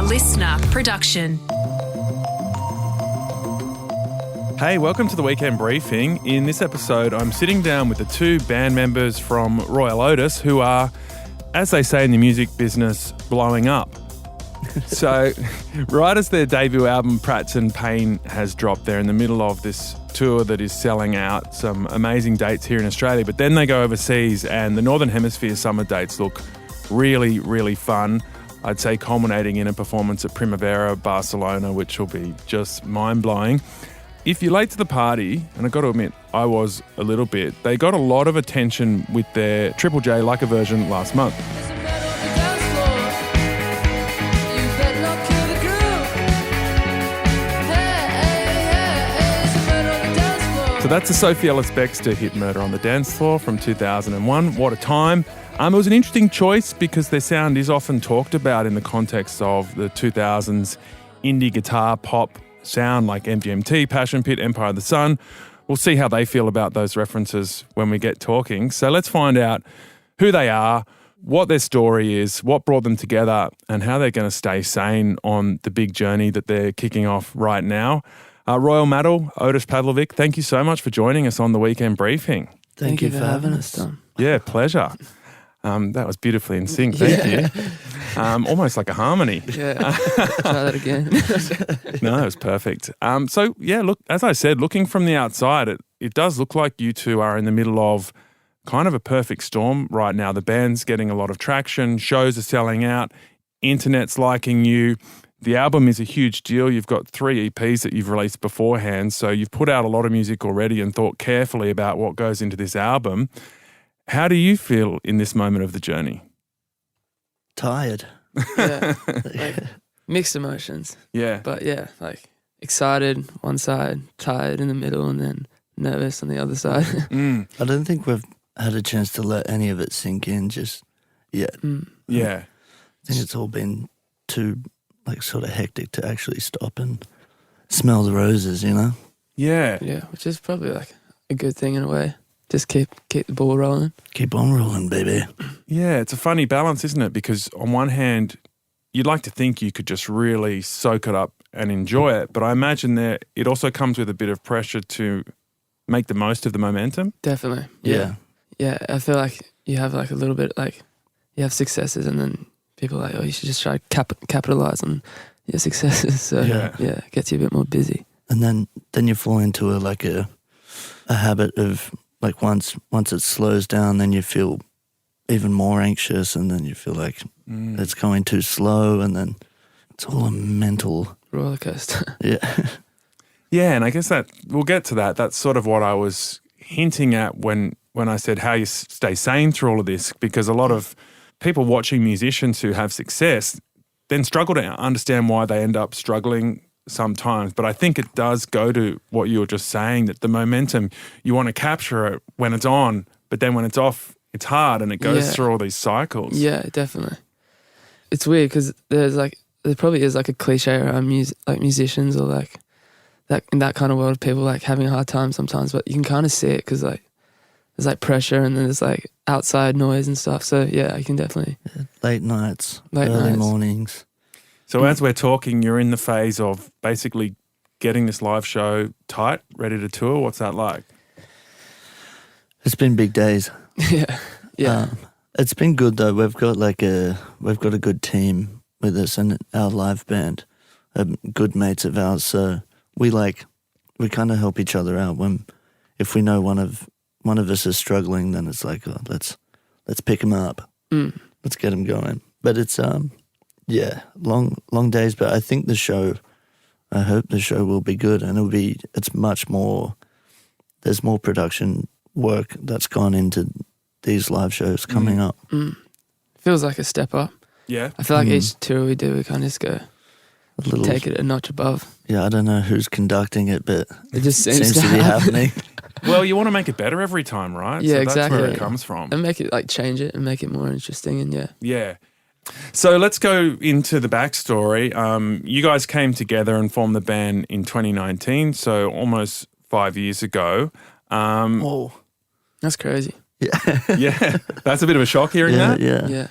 listener production. Hey, welcome to the Weekend Briefing. In this episode, I'm sitting down with the two band members from Royel Otis who are, as they say in the music business, blowing up. So, right as their debut album, Prats and Pain, has dropped, they're in the middle of this tour that is selling out some amazing dates here in Australia, but then they go overseas and the Northern Hemisphere summer dates look really, really fun. I'd say culminating in a performance at Primavera, Barcelona, which will be just mind-blowing. If you're late to the party, and I've got to admit, I was a little bit, they got a lot of attention with their Triple J Like a Version last month. So that's the Sophie Ellis-Bextor hit Murder on the Dance Floor from 2001. What a time. It was an interesting choice because their sound is often talked about in the context of the 2000s indie guitar pop sound like MGMT, Passion Pit, Empire of the Sun. We'll see how they feel about those references when we get talking. So let's find out who they are, what their story is, what brought them together, and how they're going to stay sane on the big journey that they're kicking off right now. Royel, Maddell, Otis, Pavlovic, thank you so much for joining us on the Weekend Briefing. Thank you for having us, Tom. Yeah, pleasure. That was beautifully in sync, thank you. Almost like a harmony. Yeah, try that again. No, it was perfect. So, yeah, look, as I said, looking from the outside, it does look like you two are in the middle of kind of a perfect storm right now. The band's getting a lot of traction, shows are selling out, internet's liking you. The album is a huge deal. You've got 3 EPs that you've released beforehand, so you've put out a lot of music already and thought carefully about what goes into this album. How do you feel in this moment of the journey? Tired. Yeah, mixed emotions. Yeah. But yeah, excited one side, tired in the middle, and then nervous on the other side. I don't think we've had a chance to let any of it sink in just yet. Yeah. I think it's all been too sort of hectic to actually stop and smell the roses, you know? Yeah. Yeah, which is probably a good thing in a way. Just keep the ball rolling. Keep on rolling, baby. Yeah, it's a funny balance, isn't it? Because on one hand, you'd like to think you could just really soak it up and enjoy it, but I imagine that it also comes with a bit of pressure to make the most of the momentum. Definitely. Yeah. Yeah, I feel like you have a little bit, you have successes and then people are like, oh, you should just try to capitalize on your successes. So yeah, it gets you a bit more busy. And then you fall into a habit of once it slows down, then you feel even more anxious, and then you feel like it's going too slow, and then it's all a mental roller coaster. Yeah. Yeah, and I guess that we'll get to that. That's sort of what I was hinting at when I said how you stay sane through all of this, because a lot of people watching musicians who have success then struggle to understand why they end up struggling sometimes. But I think it does go to what you were just saying, that the momentum, you want to capture it when it's on, but then when it's off, it's hard, and it goes through all these cycles. Yeah, definitely. It's weird because there probably is a cliche around musicians or that in that kind of world, people having a hard time sometimes, but you can kind of see it because there's pressure and then there's outside noise and stuff. So yeah, I can definitely. Late nights, early mornings. So as we're talking, you're in the phase of basically getting this live show tight, ready to tour. What's that like? It's been big days. Yeah. It's been good though. We've got a good team with us, and our live band, good mates of ours. So we kind of help each other out. If we know one of us is struggling, then it's let's pick him up. Let's get him going. But it's long days. But I think I hope the show will be good, and it's much more. There's more production work that's gone into these live shows coming up. Feels like a step up. Yeah. I feel like each tour we do, we kind of just go take it a notch above. Yeah, I don't know who's conducting it, but it just seems to be happening. Well, you want to make it better every time, right? Yeah, so exactly. That's where it comes from. And make it change it and make it more interesting, and Yeah. So let's go into the backstory. You guys came together and formed the band in 2019, so almost 5 years ago. Whoa. That's crazy. Yeah. Yeah. That's a bit of a shock hearing that. Yeah.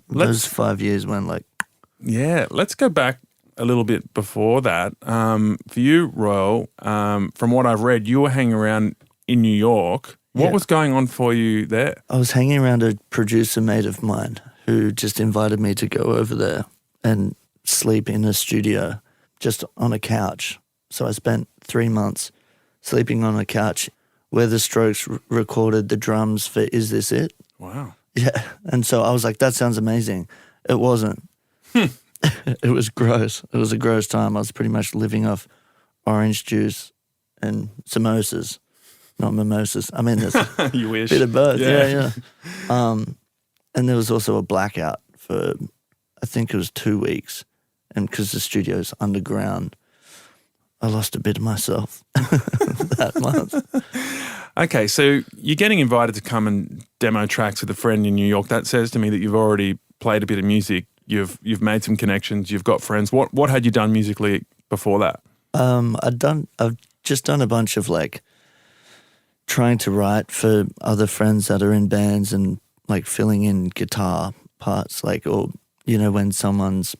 Those 5 years went Yeah, let's go back a little bit before that. For you, Royel, from what I've read, you were hanging around in New York. What was going on for you there? I was hanging around a producer mate of mine who just invited me to go over there and sleep in a studio just on a couch. So I spent 3 months sleeping on a couch where the Strokes recorded the drums for Is This It? Wow. Yeah. And so I was like, that sounds amazing. It wasn't. It was gross. It was a gross time. I was pretty much living off orange juice and samosas, not mimosas. I mean, there's You wish. a bit of both. Yeah. Yeah. And there was also a blackout for, I think it was 2 weeks. And because the studio's underground, I lost a bit of myself that month. Okay, so you're getting invited to come and demo tracks with a friend in New York. That says to me that you've already played a bit of music. You've made some connections. You've got friends. What had you done musically before that? I've just done a bunch of like trying to write for other friends that are in bands and like filling in guitar parts, like, or you know, when someone's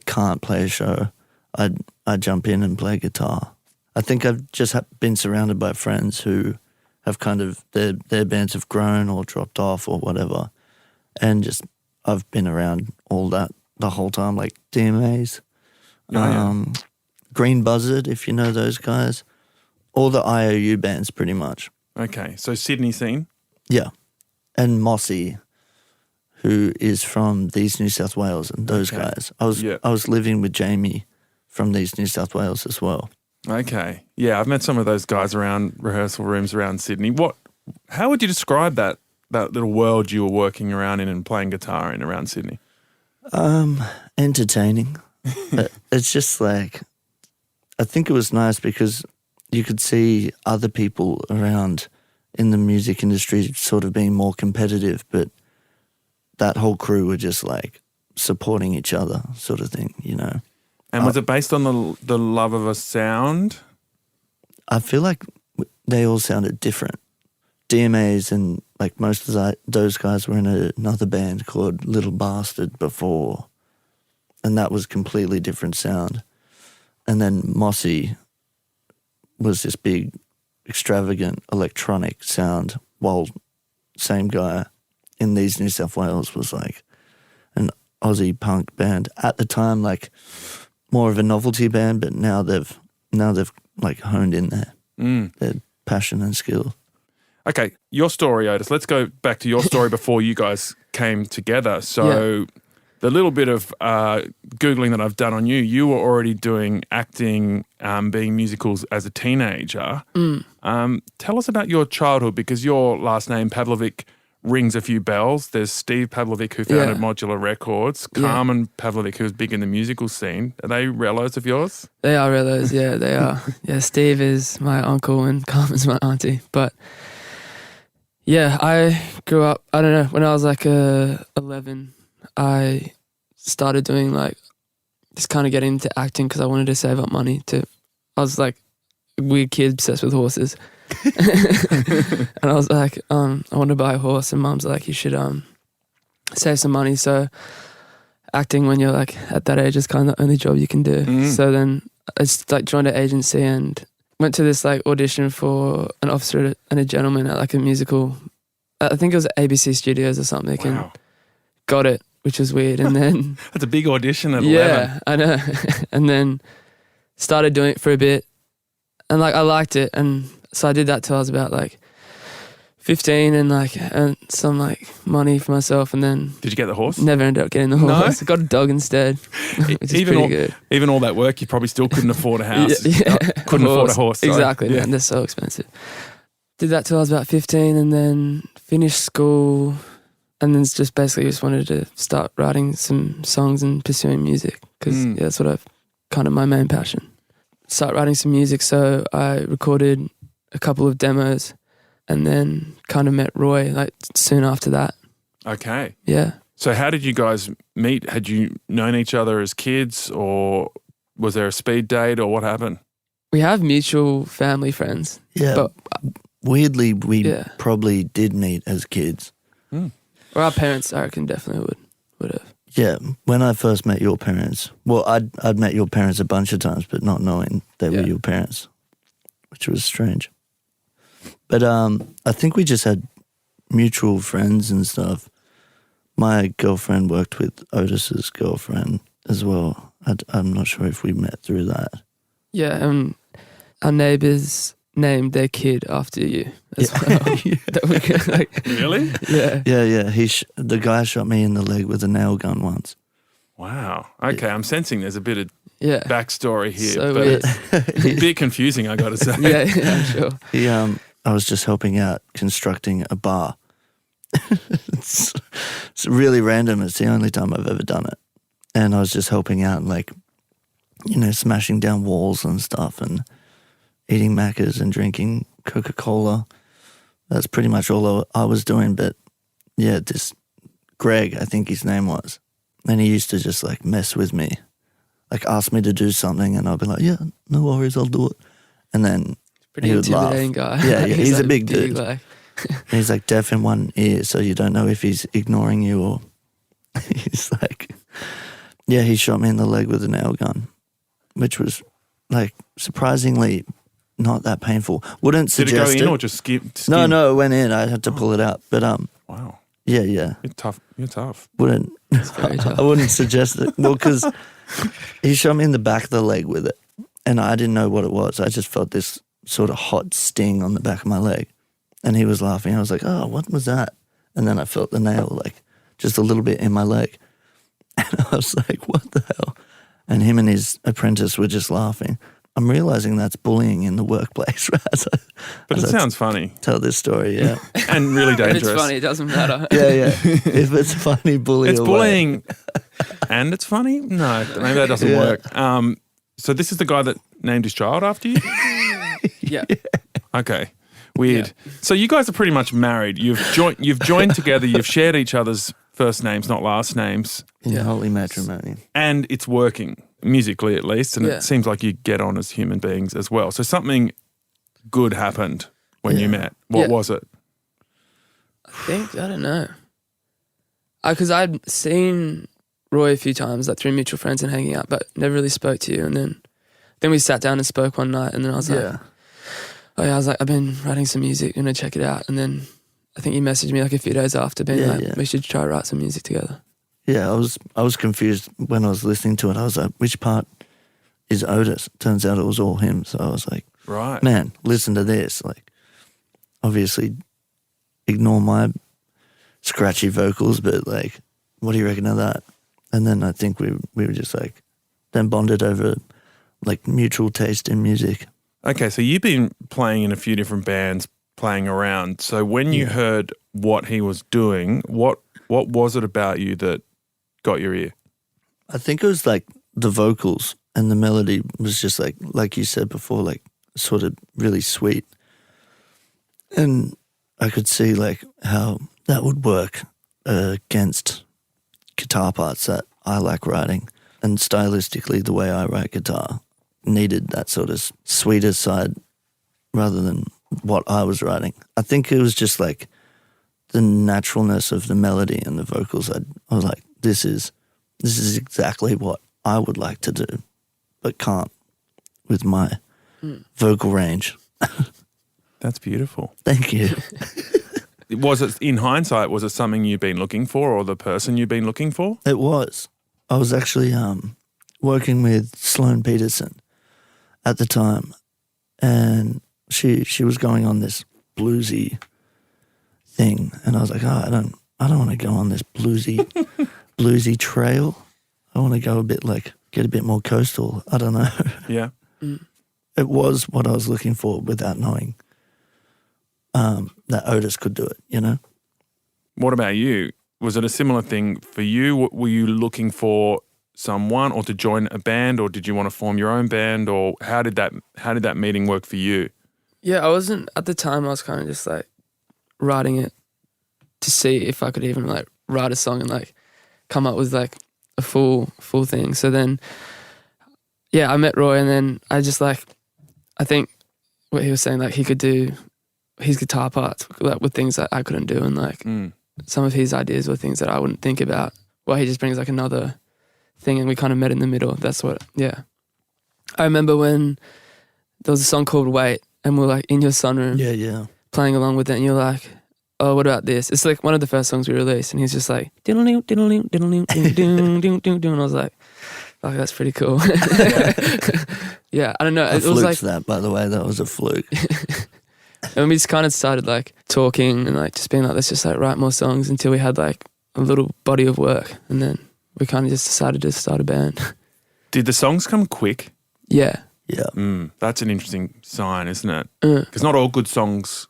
can't play a show, I jump in and play guitar. I think I've just been surrounded by friends who have kind of their bands have grown or dropped off or whatever, and just I've been around all that the whole time, like DMAs, Green Buzzard, if you know those guys, all the IOU bands pretty much. Okay, so Sydney scene? Yeah, and Mossy, who is from these New South Wales, and those guys. I was living with Jamie from these New South Wales as well. Okay, yeah, I've met some of those guys around rehearsal rooms around Sydney. How would you describe that little world you were working around in and playing guitar in around Sydney? Entertaining. It's just like, I think it was nice because you could see other people around in the music industry sort of being more competitive, but that whole crew were just like supporting each other sort of thing, you know. And was it based on the love of a sound? I feel like they all sounded different. DMAs and like most of those guys were in another band called Little Bastard before, and that was completely different sound. And then Mossy was this big, extravagant electronic sound, while same guy in these New South Wales was like an Aussie punk band at the time, like more of a novelty band, but now they've like honed in their passion and skill. Okay, your story, Otis. Let's go back to your story before you guys came together. So the little bit of Googling that I've done on you, you were already doing acting, being musicals as a teenager. Tell us about your childhood, because your last name, Pavlovic, rings a few bells. There's Steve Pavlovic, who founded Modular Records, Carmen Pavlovic, who's big in the musical scene. Are they relos of yours? They are relos, yeah, they are. Yeah, Steve is my uncle and Carmen's my auntie. But yeah, I grew up, I don't know, when I was like 11, I started doing like, just kind of getting into acting because I wanted to save up money I was like a weird kid obsessed with horses. And I was like, I want to buy a horse, and Mum's like, you should save some money. So acting when you're like at that age is kind of the only job you can do. So then I just like joined an agency and went to this like audition for an officer and a gentleman at like a musical. I think it was ABC Studios or something. Wow. And got it, which was weird. And then That's a big audition at 11. yeah, I know. And then started doing it for a bit, and like I liked it, and so I did that till I was about like 15, and like earned some like money for myself, and then Did you get the horse? never ended up getting the horse. I got a dog instead, which is pretty good. Even all that work, you probably still couldn't afford a house. Couldn't afford a horse. Sorry. Exactly, Yeah. man, they're so expensive. Did that till I was about 15, and then finished school, and then just basically wanted to start writing some songs and pursuing music, because that's what I've kind of my main passion. Start writing some music, so I recorded a couple of demos, and then kind of met Roy like soon after that. Okay. Yeah. So how did you guys meet? Had you known each other as kids, or was there a speed date, or what happened? We have mutual family friends. Yeah, but weirdly, we probably did meet as kids. Or our parents, I reckon, definitely would have. Yeah, when I first met your parents, well, I'd met your parents a bunch of times, but not knowing they were your parents, which was strange. But I think we just had mutual friends and stuff. My girlfriend worked with Otis's girlfriend as well. I'm not sure if we met through that. Yeah, our neighbours named their kid after you as well. That we could, like, Really? yeah. Yeah. The guy shot me in the leg with a nail gun once. Wow. Okay, I'm sensing there's a bit of Yeah. backstory here. So but weird. a bit confusing, I got to say. Yeah, I'm sure. I was just helping out constructing a bar. It's really random. It's the only time I've ever done it. And I was just helping out and, like, you know, smashing down walls and stuff and eating Maccas and drinking Coca-Cola. That's pretty much all I was doing. But yeah, this Greg, I think his name was, and he used to just like mess with me, like ask me to do something and I'd be like, yeah, no worries, I'll do it. And then Pretty he would laugh. intimidating guy. Yeah, he's like a big dude. Like, And he's like deaf in one ear, so you don't know if he's ignoring you or he's like, yeah, he shot me in the leg with a nail gun, which was like surprisingly not that painful. Wouldn't Did it suggest go in or just skip? No, it went in. I had to pull it out. But Wow. yeah. You're tough. Wouldn't very tough. I wouldn't suggest it. Well, because he shot me in the back of the leg with it, and I didn't know what it was. I just felt this sort of hot sting on the back of my leg, and he was laughing. I was like, "Oh, what was that?" And then I felt the nail like just a little bit in my leg, and I was like, "What the hell?" And him and his apprentice were just laughing. I'm realizing that's bullying in the workplace, right? But it sounds funny. Tell this story, yeah. And really if dangerous. it's funny, it doesn't matter. Yeah. If it's funny, bully It's away. bullying and it's funny? No, maybe that doesn't Yeah. work. So this is the guy that named his child after you? Yeah. Okay. Weird. Yeah. So you guys are pretty much married. You've joined together, you've shared each other's first names, not last names, In Yeah. holy matrimony. and it's working, musically at least, and Yeah. it seems like you get on as human beings as well. So something good happened when you met. What Yeah. was it? I don't know. Because I'd seen Roy a few times, like through mutual friends and hanging out, but never really spoke to you. And then we sat down and spoke one night, and then I was like, I've been writing some music, you know, check it out. And then I think you messaged me like a few days after, being we should try to write some music together. Yeah, I was confused when I was listening to it. I was like, which part is Otis? Turns out it was all him. So I was like, Right. man, listen to this. Like, obviously, ignore my scratchy vocals, but like, what do you reckon of that? And then I think we were just like, then bonded over like mutual taste in music. Okay, so you've been playing in a few different bands, playing around. So when you heard what he was doing, what was it about you that got your ear? I think it was like the vocals and the melody was just like you said before, like sort of really sweet. And I could see like how that would work against guitar parts that I like writing. And stylistically, the way I write guitar needed that sort of sweeter side rather than what I was writing. I think it was just like the naturalness of the melody and the vocals. I was like, this is exactly what I would like to do, but can't with my vocal range. That's beautiful. Thank you. Was it, in hindsight, was it something you've been looking for or the person you've been looking for? It was. I was actually working with Sloane Peterson at the time, and she was going on this bluesy thing, and I was like, I don't want to go on this bluesy trail. I want to go a bit like get a bit more coastal. I don't know. Yeah. It was what I was looking for without knowing that Otis could do it, you know? What about you? Was it a similar thing for you? Were you looking for someone or to join a band, or did you want to form your own band, or how did that meeting work for you? Yeah, I wasn't, at the time I was kind of just like writing it to see if I could even like write a song and like come up with like a full thing. So then, yeah, I met Roy, and then I just like, I think what he was saying, like he could do his guitar parts like with things that I couldn't do, and like some of his ideas were things that I wouldn't think about Well, he just brings like another thing, and we kind of met in the middle. That's what, yeah. I remember when there was a song called Wait, and we were like in your sunroom playing along with it, and you're like, oh, what about this? It's like one of the first songs we released, and he's just like, diddle-ding, diddle-ding, diddle-ding, ding-ding, ding-ding, and I was like, oh, that's pretty cool. Yeah, I don't know. It was like that, by the way. That was a fluke. And we just kind of started like talking and like just being like, let's just like write more songs until we had like a little body of work, and then we kind of just decided to start a band. Did the songs come quick? Yeah. Yeah. That's an interesting sign, isn't it? Mm. Because not all good songs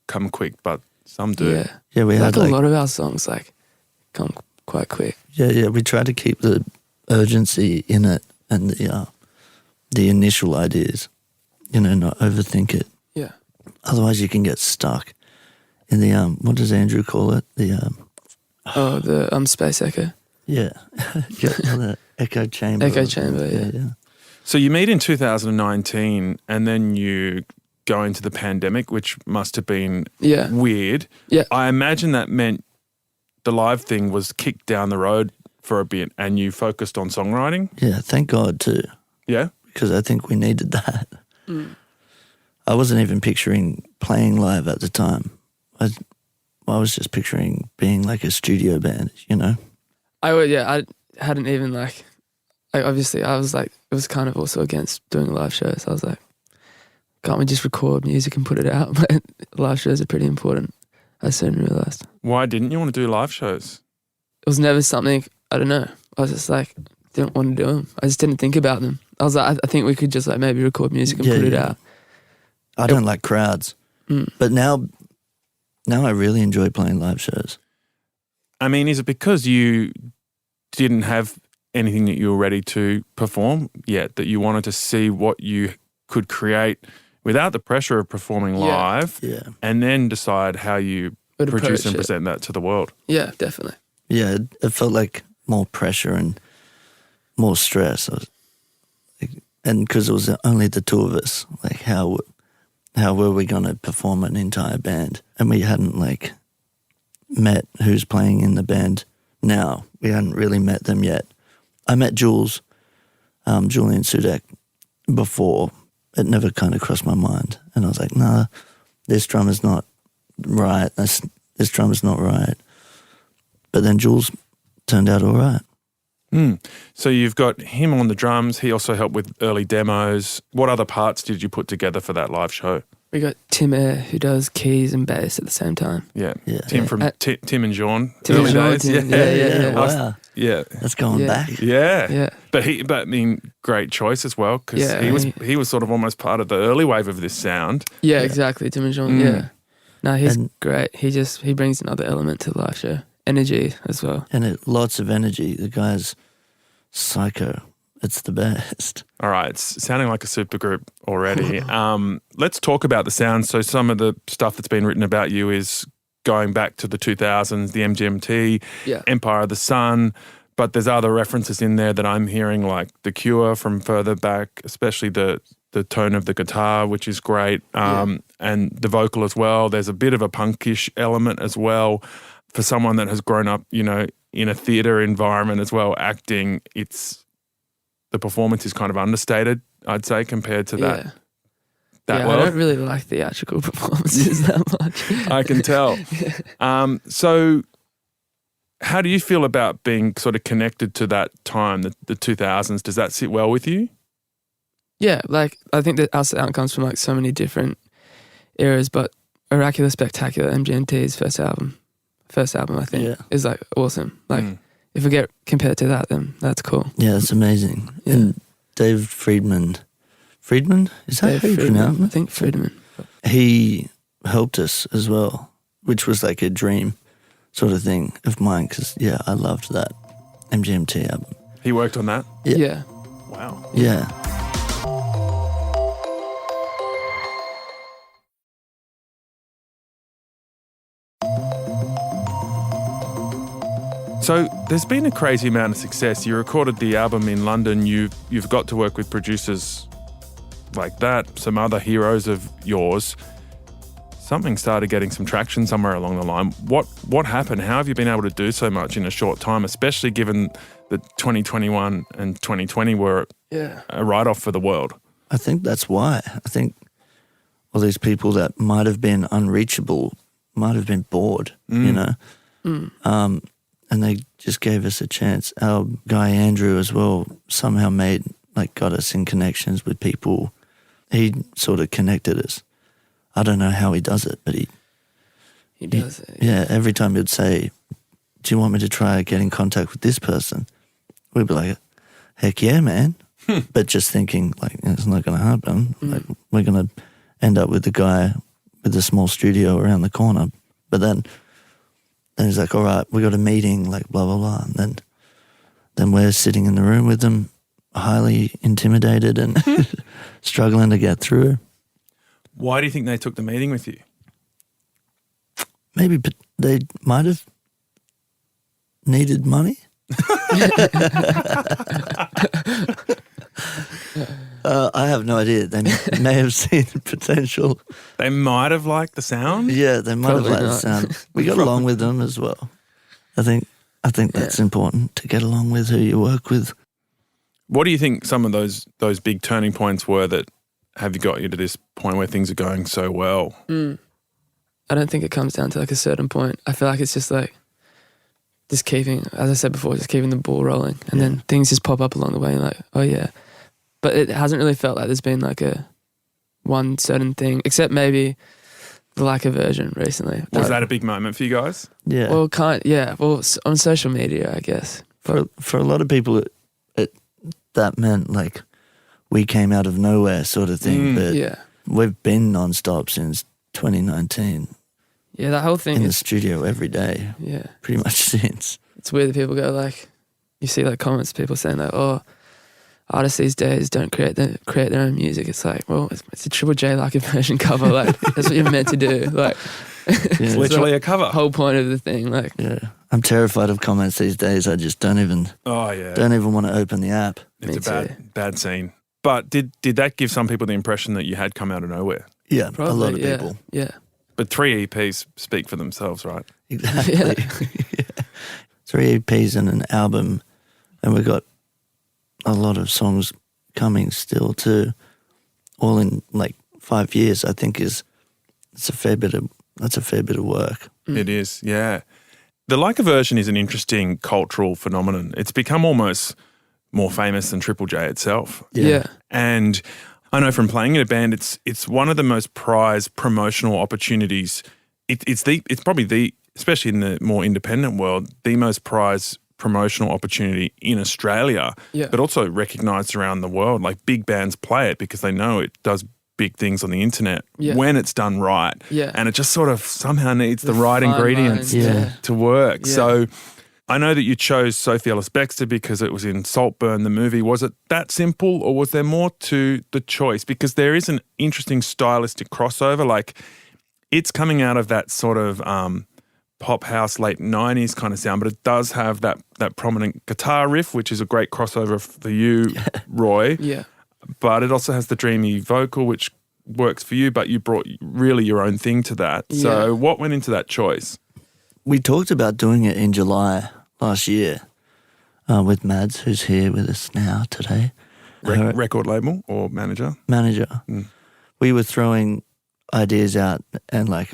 come quick, but some do. Yeah. Yeah, we like had a lot of our songs like come quite quick. Yeah. We tried to keep the urgency in it and the initial ideas, not overthink it. Yeah. Otherwise you can get stuck in the, what does Andrew call it? The Space Echo. Yeah. The echo chamber. Echo chamber, yeah. So you meet in 2019 and then you go into the pandemic, which must have been weird. Yeah. I imagine that meant the live thing was kicked down the road for a bit and you focused on songwriting? Yeah, thank God too. Yeah? Because I think we needed that. Mm. I wasn't even picturing playing live at the time. I was just picturing being like a studio band, I hadn't even obviously I was like, it was kind of also against doing live shows. I was like, can't we just record music and put it out? But live shows are pretty important, I soon realised. Why didn't you want to do live shows? It was never something, I don't know. I was just like, didn't want to do them. I just didn't think about them. I was like, I think we could just like maybe record music and put it out. I don't like crowds. But now I really enjoy playing live shows. I mean, is it because you didn't have anything that you were ready to perform yet, that you wanted to see what you could create without the pressure of performing live and then decide how you produce and present that to the world? Yeah, definitely. Yeah, it felt like more pressure and more stress. And because it was only the two of us, like how were we going to perform an entire band? And we hadn't like met who's playing in the band now. We hadn't really met them yet. I met Julian Sudak before. It never kind of crossed my mind. And I was like, nah, this drummer's not right. This drummer's not right. But then Jules turned out all right. So you've got him on the drums. He also helped with early demos. What other parts did you put together for that live show? We got Tim Eyre, who does keys and bass at the same time. Yeah. Tim from Tim and John. Tim and John. Yeah. Wow. Yeah. That's going back. Yeah. But I mean, great choice as well, because he was sort of almost part of the early wave of this sound. Yeah, exactly. Tim and John. Yeah. No, he's great. He brings another element to the live show. Energy as well. And lots of energy. The guy's psycho. It's the best. All right, it's sounding like a supergroup already. Let's talk about the sound. So some of the stuff that's been written about you is going back to the 2000s, the MGMT, Empire of the Sun, but there's other references in there that I'm hearing, like The Cure from further back, especially the tone of the guitar, which is great, and the vocal as well. There's a bit of a punkish element as well. For someone that has grown up, in a theatre environment as well, acting, the performance is kind of understated, I'd say, compared to that. I don't really like theatrical performances that much. I can tell. So how do you feel about being sort of connected to that time, the 2000s? Does that sit well with you? Yeah, like I think that our sound comes from like so many different eras, but Oracular Spectacular, MGMT's first album I think is like awesome. Like if we get compared to that, then that's cool. Yeah, it's amazing. Yeah. And Dave Friedman, is that how you pronounce it? I think Friedman. He helped us as well, which was like a dream sort of thing of mine, because I loved that MGMT album. He worked on that? Yeah. Wow. Yeah. So there's been a crazy amount of success. You recorded the album in London. You've got to work with producers like that, some other heroes of yours. something started getting some traction somewhere along the line. What happened? How have you been able to do so much in a short time, especially given that 2021 and 2020 were a write-off for the world? I think that's why. I think all these people that might have been unreachable might have been bored, you know? And they just gave us a chance. Our guy Andrew as well somehow got us in connections with people. He sort of connected us. I don't know how he does it, but he does it. Yeah, every time he'd say, do you want me to try get in contact with this person? We'd be like, heck yeah, man. But just thinking, like, it's not going to happen. Like, we're going to end up with the guy with the small studio around the corner. But then he's like, all right, we got a meeting, like, blah, blah, blah. And then we're sitting in the room with them, highly intimidated and struggling to get through. Why do you think they took the meeting with you? Maybe they might have needed money. I have no idea. They may have seen the potential. They might have liked the sound? Yeah, they might Probably have liked the not. sound. We got along with them as well. I think that's important, to get along with who you work with. What do you think some of those big turning points were that have got you to this point where things are going so well? I don't think it comes down to like a certain point. I feel like it's just like just keeping, as I said before, just keeping the ball rolling, and then things just pop up along the way. And like, oh yeah, but it hasn't really felt like there's been like a one certain thing, except maybe the lack of version recently. Was that a big moment for you guys? Yeah. Well, Well, on social media, I guess. For a lot of people, that meant like we came out of nowhere sort of thing. But we've been nonstop since 2019. Yeah, that whole thing in the studio every day. Yeah, pretty much since. It's weird that people go like, you see like comments, people saying like, oh, artists these days don't create their own music. It's like, well, it's a Triple J like a version cover. Like that's what you're meant to do. Like it's literally a cover. Whole point of the thing. Like I'm terrified of comments these days. I just don't even want to open the app. It's a bad scene. But did that give some people the impression that you had come out of nowhere? Yeah, probably, a lot of people. Yeah. But 3 EPs speak for themselves, right? Exactly. 3 EPs and an album, and we've got a lot of songs coming still too. All in like 5 years, I think that's a fair bit of work. It is, yeah. The Leica version is an interesting cultural phenomenon. It's become almost more famous than Triple J itself. Yeah. And I know from playing in a band, it's one of the most prized promotional opportunities. It's probably especially in the more independent world, the most prized promotional opportunity in Australia, but also recognised around the world. Like big bands play it because they know it does big things on the internet when it's done right. Yeah. And it just sort of somehow needs the right ingredients to work. Yeah. So I know that you chose Sophie Ellis-Bextor because it was in Saltburn, the movie. Was it that simple, or was there more to the choice? Because there is an interesting stylistic crossover. Like it's coming out of that sort of pop house late 90s kind of sound, but it does have that prominent guitar riff, which is a great crossover for you, Roy. Yeah. But it also has the dreamy vocal, which works for you, but you brought really your own thing to that. Yeah. So what went into that choice? We talked about doing it in July last year with Mads, who's here with us now today. Record label or manager? Manager. We were throwing ideas out and like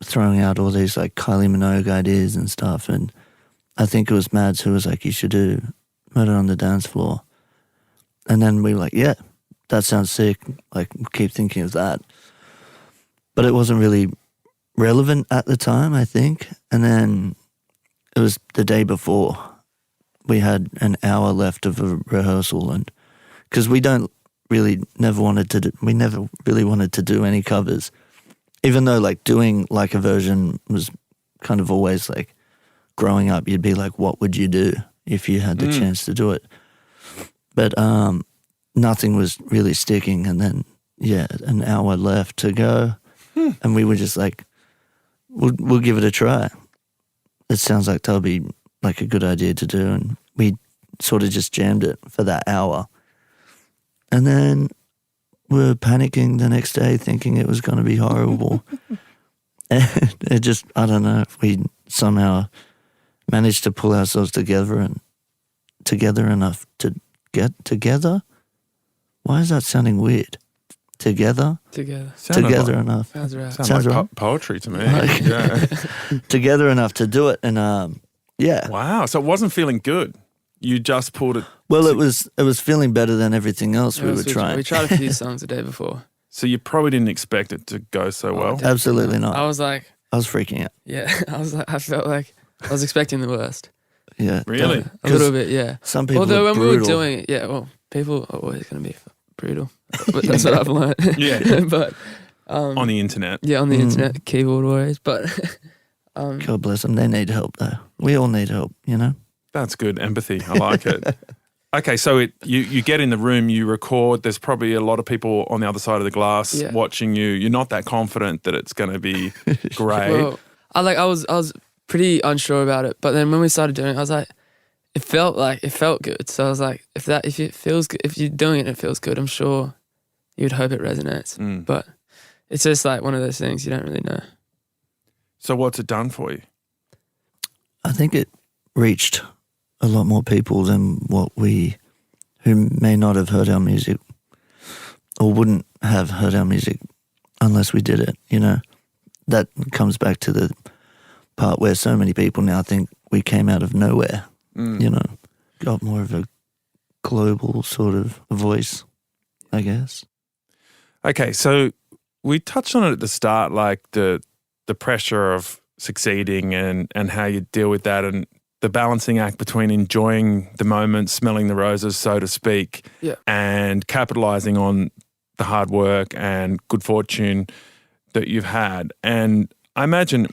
throwing out all these like Kylie Minogue ideas and stuff, and I think it was Mads who was like, you should do Murder on the Dance Floor. And then we were like, yeah, that sounds sick. Like, keep thinking of that. But it wasn't really relevant at the time, I think. And then it was the day before. We had an hour left of a rehearsal, and because we never really wanted to do any covers, even though like doing like a version was kind of always like growing up. You'd be like, what would you do if you had the chance to do it? But nothing was really sticking, and then an hour left to go, and we were just like, we'll give it a try. It sounds like that'll be like a good idea to do, and we sort of just jammed it for that hour, and then we were panicking the next day, thinking it was going to be horrible, And it just, I don't know if we somehow managed to pull ourselves together enough to get together. Why is that sounding weird? Together enough. Sounds right. Sounds like right. poetry to me. Like- Yeah. Together enough to do it, and yeah. Wow. So it wasn't feeling good. You just pulled it. Well, it was feeling better than everything else we were trying. We tried a few songs the day before. So you probably didn't expect it to go so well. definitely Absolutely not. I was like, I was freaking out. yeah. I felt like I was expecting the worst. Yeah, Really? A little bit, yeah. Some people Although are when we were brutal. doing it, yeah, well, people are always going to be brutal. But that's what I've learned. Yeah. But On the internet. yeah, on the internet, keyboard warriors. But God bless them. They need help, though. We all need help, you know? That's good empathy. I like it. Okay, so you get in the room, you record. There's probably a lot of people on the other side of the glass watching you. You're not that confident that it's going to be great. well, I was pretty unsure about it. But then when we started doing it, I was like, it felt good. So I was like, if it feels good, if you're doing it, it feels good. I'm sure you'd hope it resonates. But it's just like one of those things you don't really know. So what's it done for you? I think it reached a lot more people than who may not have heard our music or wouldn't have heard our music unless we did it, you know. That comes back to the part where so many people now think we came out of nowhere, you know, got more of a global sort of voice, I guess. Okay, so we touched on it at the start, like the pressure of succeeding and how you deal with that and the balancing act between enjoying the moment, smelling the roses, so to speak, and capitalizing on the hard work and good fortune that you've had. And I imagine,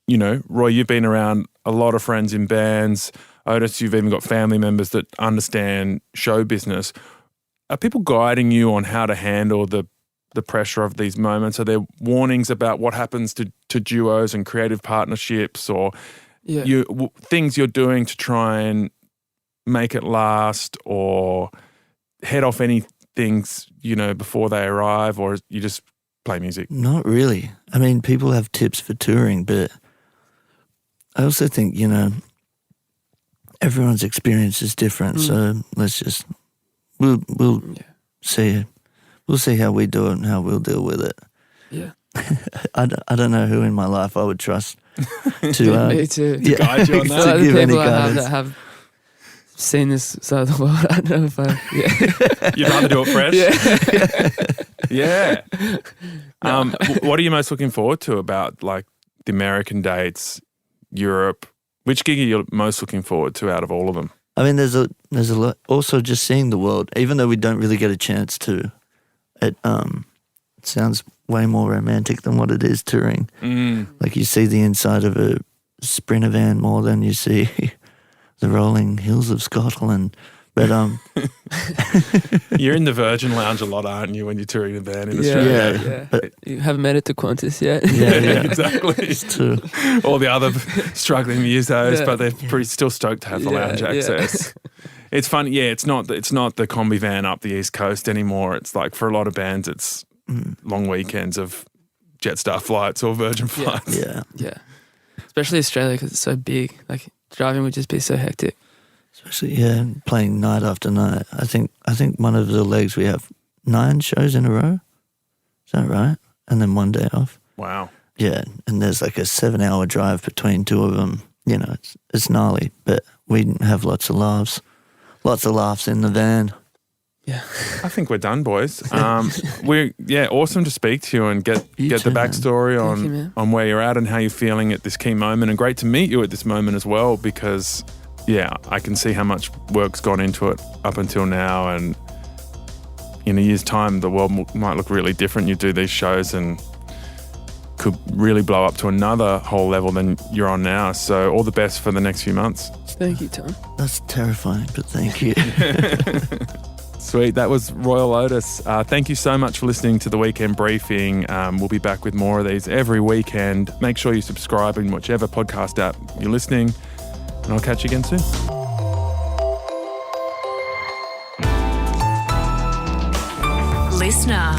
you know, Roy, you've been around a lot of friends in bands. Otis, you've even got family members that understand show business. Are people guiding you on how to handle the pressure of these moments? Are there warnings about what happens to duos and creative partnerships or things you're doing to try and make it last or head off any things, you know, before they arrive, or you just play music? Not really. I mean, people have tips for touring, but I also think, you know, everyone's experience is different. So let's just, we'll see. We'll see how we do it and how we'll deal with it. Yeah. I don't know who in my life I would trust to Me too. Guide you on I feel that. like the give any people I have guidance. that have seen this side of the world, I don't know if I, You'd rather do it fresh? Yeah. What are you most looking forward to about like the American dates, Europe? Which gig are you most looking forward to out of all of them? I mean, there's a lot. Also, just seeing the world, even though we don't really get a chance to. It sounds way more romantic than what it is touring. Like you see the inside of a Sprinter van more than you see the rolling hills of Scotland. But you're in the Virgin Lounge a lot, aren't you, when you're touring a band in Australia? Yeah. But- You haven't made it to Qantas yet. yeah. Exactly. It's true. All the other struggling musos, Yeah. but they're pretty still stoked to have the lounge Yeah. access. It's fun. Yeah, it's not the combi van up the East Coast anymore. It's like for a lot of bands, it's long weekends of Jetstar flights or Virgin flights. Yeah. Especially Australia because it's so big. Like driving would just be so hectic. Especially, playing night after night. I think one of the legs we have 9 shows in a row. Is that right? And then 1 day off. Wow. Yeah, and there's like a 7-hour drive between 2 of them. You know, it's gnarly, but we have lots of laughs. Lots of laughs in the van. Yeah. I think we're done, boys. Awesome to speak to you and get You the too, man. backstory Thank you, man. on where you're at and how you're feeling at this key moment, and great to meet you at this moment as well because, I can see how much work's gone into it up until now, and in a year's time the world might look really different. You do these shows and could really blow up to another whole level than you're on now. So all the best for the next few months. Thank you, Tom. That's terrifying, but thank you. Sweet. That was Royel Otis. Thank you so much for listening to the Weekend Briefing. We'll be back with more of these every weekend. Make sure you subscribe in whichever podcast app you're listening, and I'll catch you again soon. Listener.